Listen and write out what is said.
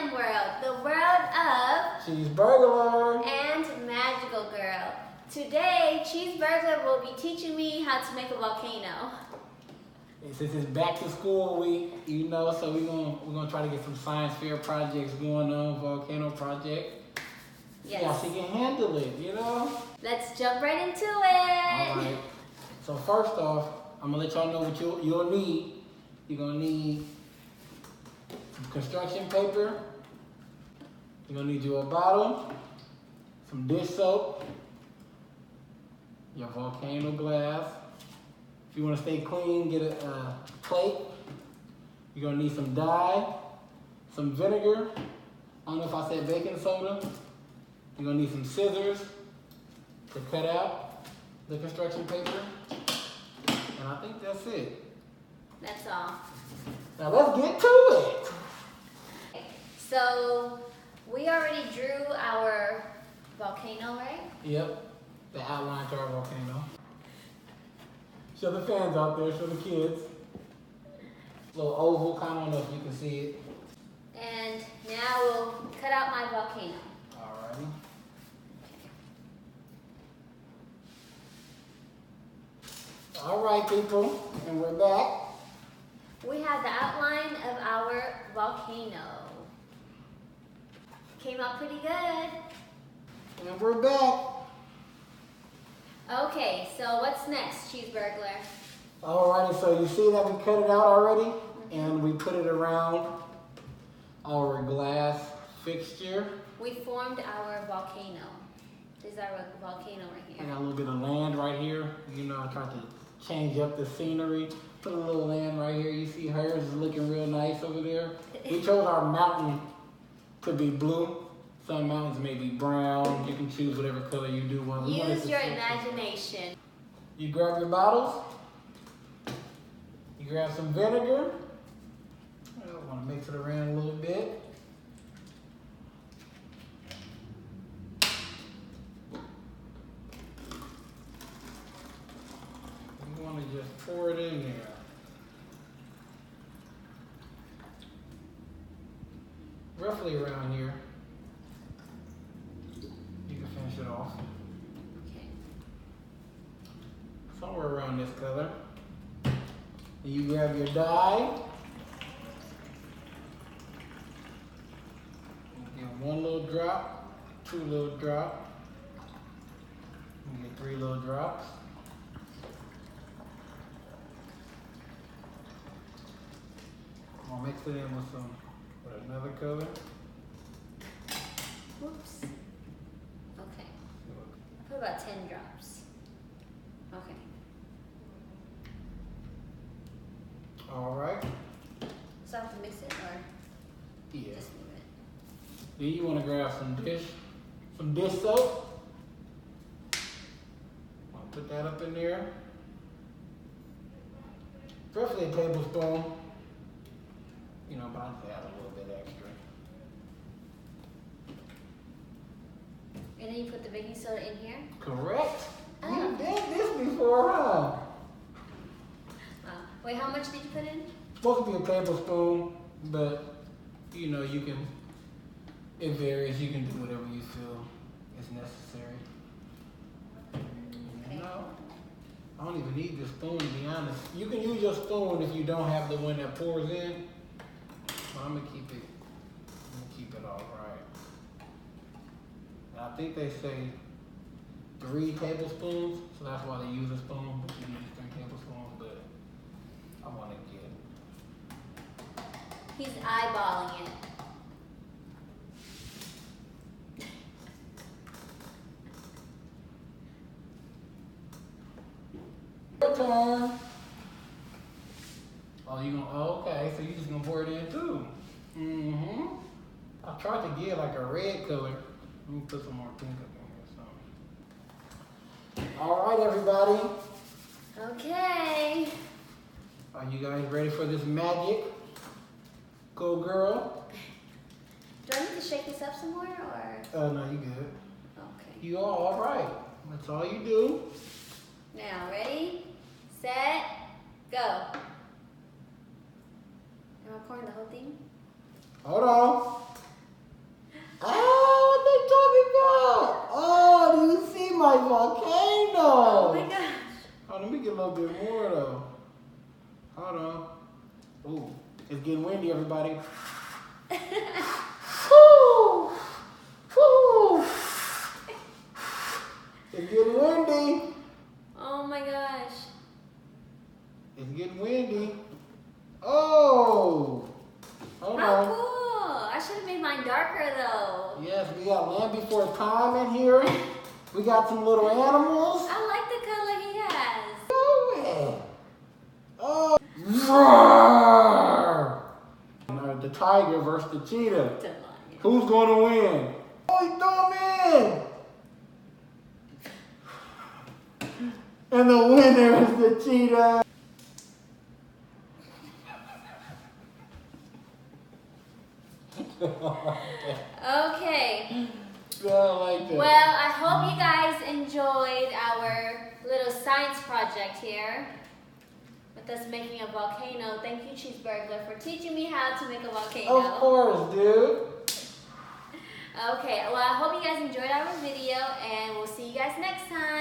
c&mworld, the world of Cheeseburglar and magical girl. Today, Cheeseburglar will be teaching me how to make a volcano. Since it's back to school week, you know, so we're gonna try to get some science fair projects going on. Volcano Project. Yes. Yeah, she can handle it, you know. Let's jump right into it. All right. So first off, I'm gonna let y'all know what you'll need. You're gonna need some construction paper. You're gonna need your bottle, some dish soap, your volcano glass. If you want to stay clean, get a plate. You're gonna need some dye, some vinegar. I don't know if I said baking soda. You're gonna need some scissors to cut out the construction paper. And I think that's it. That's all. Now let's get to it. So, we already drew our volcano, right? Yep, the outline to our volcano. Show the fans out there, show the kids. Little oval, I don't know if you can see it. And now we'll cut out my volcano. Alrighty. All right, people, and we're back. We have the outline of our volcano. Came out pretty good. And we're back. Okay, so what's next, Cheeseburglar? Alrighty, so you see that we cut it out already? And we put it around our glass fixture. We formed our volcano. This is our volcano right I here. got a little bit of land right here. You know, I tried to change up the scenery. Put a little land right here. You see hers is looking real nice over there. We chose our mountain to be blue. Some mountains may be brown. You can choose whatever color you do want. Use your imagination. You grab your bottles. You grab some vinegar. I want to mix it around a little bit. You want to just pour it in there. Roughly around here. You can finish it off. Okay. Somewhere around this color. And you grab your dye. Get one little drop, two little drops. You get three little drops. I'm gonna mix it in with another color. Whoops. Okay. Put about 10 drops. Okay. All right. So I have to mix it or Yeah. just move it? Then you want to grab some dish soap. I'll put that up in there. Roughly a tablespoon. You know, but I'll just add a little bit extra. And then you put the baking soda in here? Correct. Oh. You did this before, huh? Wait, how much did you put in? Supposed to be a tablespoon, but you know, you can, it varies. You can do whatever you feel is necessary. Okay. You know, I don't even need the spoon, to be honest. You can use your spoon if you don't have the one that pours in. But I'm gonna keep it all right. And I think they say 3 tablespoons, so that's why they use a spoon. But you use 3 tablespoons, but I want to get. He's eyeballing it. Your turn. Oh, you gonna? Oh, okay, so you just gonna pour it in too. Mm-hmm. I tried to get like a red color. Let me put some more pink up in here. So. All right, everybody. Okay. Are you guys ready for this magic? Go, girl. Do I need to shake this up some more or? Oh no, you good. Okay. You all right? That's all you do. Now, ready, set, go. Am I pouring the whole thing? Hold on. get a little bit more though. Hold on. Ooh, it's getting windy, everybody. Woo! Woo! It's getting windy. Oh my gosh. It's getting windy. Oh! Hold How on. cool. I should have made mine darker though. Yes, we got Land Before Time in here. We got some little animals. I like the color he has. Oh! Roar! The tiger versus the cheetah. The lion. Who's gonna win? Oh, he threw him in! And the winner is the cheetah. Okay. I like that. Well, I hope you guys enjoyed our little science project here with us making a volcano. Thank you, Cheeseburger, for teaching me how to make a volcano. Of course, dude. Okay, well, I hope you guys enjoyed our video, and we'll see you guys next time.